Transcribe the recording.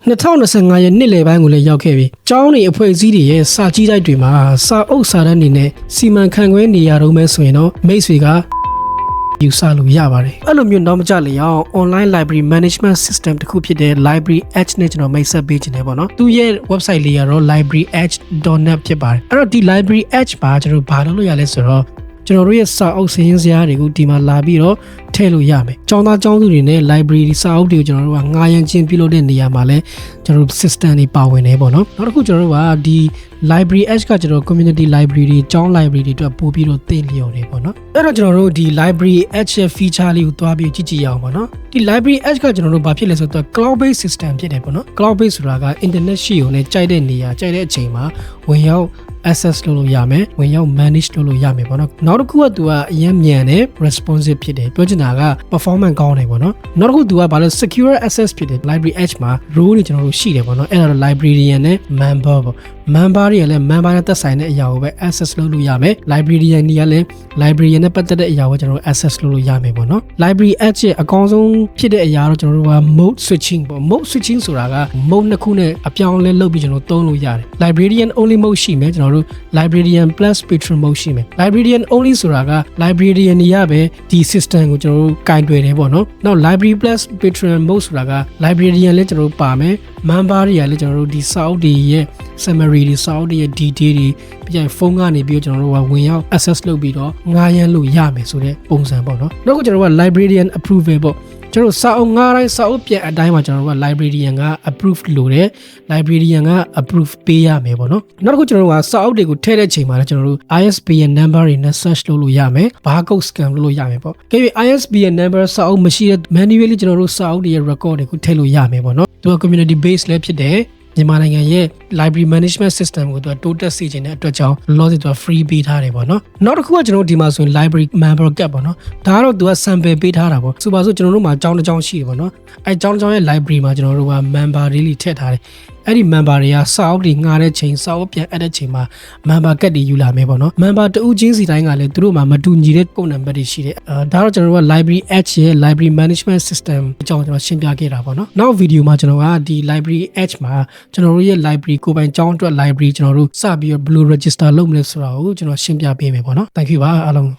2025ရဲ့နှစ်လယ်ပိုင်းကိုလည်းရောက်ခဲ့ပြီ။ကျောင်းတွေအဖွဲ့အစည်းတွေရဲ့စာကြီးတိုက်တွေမှာစာအုပ်စာတမ်းတွေနဲ့စီမံခန့်ခွဲနေရတော့မဲဆိုရင်တော့မိတ်ဆွေကယူဆလို့ရပါတယ်။အဲ့လိုမျိုးတော့မကြလေအောင် online library management system တစ်ခုဖြစ်တဲ့ library edge နဲ့ကျွန်တော်မိတ်ဆက်ပေးခြင်းတယ်ပေါ့နော်။သူရဲ့ website လေးကတော့ libraryedge.net ဖြစ်ပါတယ်။အဲ့တော့ဒီ library edge မှာကျွန်တော်ဘာလုပ်လို့ရလဲဆိုတော့ကျွန်တော်တို့ရဲ့စာအုပ်စာရင်းစရာတွေကိုဒီမှာလာပြီးတော့ထည့်လို့ရမယ်။ကျောင်းသားကျောင်းသူတွေနဲ့ library စာအုပ်တွေကိုကျွန်တော်တို့ကငှားရမ်းခြင်းပြုလုပ်တဲ့နေရာမှာလဲကျွန်တော်တို့ system တွေပါဝင်နေပေါ့နော်။နောက်တစ်ခုကျွန်တော်တို့ကဒီ library edge ကကျွန်တော် community library တွေကျောင်း library တွေအတွက်ပို့ပြီးတော့သင်လျော်နေပေါ့နော်။အဲ့တော့ကျွန်တော်တို့ဒီ library edge ရဲ့ feature လေးကိုတွားပြီးကြည့်ရအောင်ပေါ့နော်။ဒီ library edge ကကျွန်တော်တို့ဘာဖြစ်လဲဆိုတော့ cloud based system ဖြစ်တယ်ပေါ့နော်။ cloud based ဆိုတာက internet ရှိုံနဲ့ကြိုက်တဲ့နေရာကြိုက်တဲ့အချိန်မှာဝင်ရောက် access လုပ်လို့ရမယ်ဝင်ရောက် manage လုပ်လို့ရမယ်ပေါ့နော်နောက်တစ်ခုကသူကအရင်မြန်တယ် responsive ဖြစ်တယ်ပြောချင်တာက performance ကောင်းတယ်ပေါ့နော်နောက်တစ်ခုသူကဘာလို့ secure access ဖြစ်တယ် library edge မှာ role တွေကျွန်တော်တို့ရှိတယ်ပေါ့နော်အဲ့ဒါတော့ librarian နဲ့ member ပေါ့ member တွေကလည်း member နဲ့သက်ဆိုင်တဲ့အရာကိုပဲ access လုပ်လို့ရမယ် librarian တွေကလည်း librarian နဲ့ပတ်သက်တဲ့အရာကိုကျွန်တော်တို့ access လုပ်လို့ရမယ်ပေါ့နော် library edge ရဲ့အကောင်းဆုံးဖြစ်တဲ့အရာတော့ကျွန်တော်တို့က mode switching ပေါ့ mode switching ဆိုတာက mode နှစ်ခုနဲ့အပြောင်းအလဲလုပ်ပြီးကျွန်တော်သုံးလို့ရတယ် librarian only mode ရှိမယ်ကျွန်တော်တို့ librarian plus patron mode ရှိမယ် librarian only ဆိုတာက librarian တွေရပဲဒီ system ကိုကျွန်တော်တို့ကင်တွယ်တယ်ပေါ့နော်နောက် library plus patron mode ဆိုတာက librarian လည်းကျွန်တော်တို့ပါမယ် member တွေကလည်းကျွန်တော်တို့ဒီစာအုပ်တွေရဲ့ summary တွေစာအုပ်တွေရဲ့ detail တွေပြီးရင်ဖုန်းကနေပြီးကျွန်တော်တို့ကဝင်ရောက် access လုပ်ပြီးတော့ငှားရမ်းလို့ရမယ်ဆိုတဲ့ပုံစံပေါ့နော်နောက်ကကျွန်တော်တို့က librarian approval ပေါ့ကျွန်တော်စာအုပ်ငှားတိုင်းစာအုပ်ပြန်အတိုင်းမှာကျွန်တော်တို့က librarian က approve လုပ်တယ် librarian က approve ပေးရမယ်ပေါ့နော်နောက်တစ်ခုကျွန်တော်တို့ကစာအုပ်တွေကိုထည့်တဲ့ချိန်မှာလည်းကျွန်တော်တို့ ISBN number တွေနဲ့ search လုပ်လို့ရမယ် barcode scan လုပ်လို့ရမယ်ပေါ့ကြည့် ISBN number စာအုပ်မရှိတဲ့ manually ကျွန်တော်တို့စာအုပ်တွေရဲ့ record တွေကိုထည့်လို့ရမယ်ပေါ့နော်သူက community base လည်းဖြစ်တယ်မြန်မာနိုင်ငံရဲ့ library management system ကိုသူကတိုးတက်စေချင်တဲ့အတွက်ကြောင့် loss သူက free ပေးထားတယ်ပေါ့နော်နောက်တစ်ခုကကျွန်တော်တို့ဒီမှာဆိုရင် library member cap ပေါ့နော်ဒါကတော့သူက sample ပေးထားတာပေါ့ဆိုပါစို့ကျွန်တော်တို့မှာအကြောင်းတစ်ကြောင်းရှိတယ်ပေါ့နော်အဲအကြောင်းတစ်ကြောင်းရဲ့ library မှာကျွန်တော်တို့က member တွေထည့်ထားတယ်အဲ့ဒီ member တွေကစာအုပ်တွေငှားတဲ့ချိန်စာအုပ်ပြန်အပ်တဲ့ချိန်မှာ member ကတ်တွေယူလာမယ်ပေါ့နော် member တဦးချင်းစီတိုင်းကလည်းသူတို့မှာမတူညီတဲ့ကိုယ်နံပါတ်တွေရှိတယ်ဒါတော့ကျွန်တော်တို့က library edge ရဲ့ library management system အကြောင်းကျွန်တော်ရှင်းပြခဲ့တာပေါ့နော်နောက်ဗီဒီယိုမှာကျွန်တော်ကဒီ library edge မှာကျွန်တော်တို့ရဲ့ library ကိုယ်ပိုင်ကျောင်းအတွက် library ကျွန်တော်တို့စပြီးတော့ blue register လုပ်မလဲဆိုတာကိုကျွန်တော်ရှင်းပြပေးမယ်ပေါ့နော် thank you ပါအားလုံး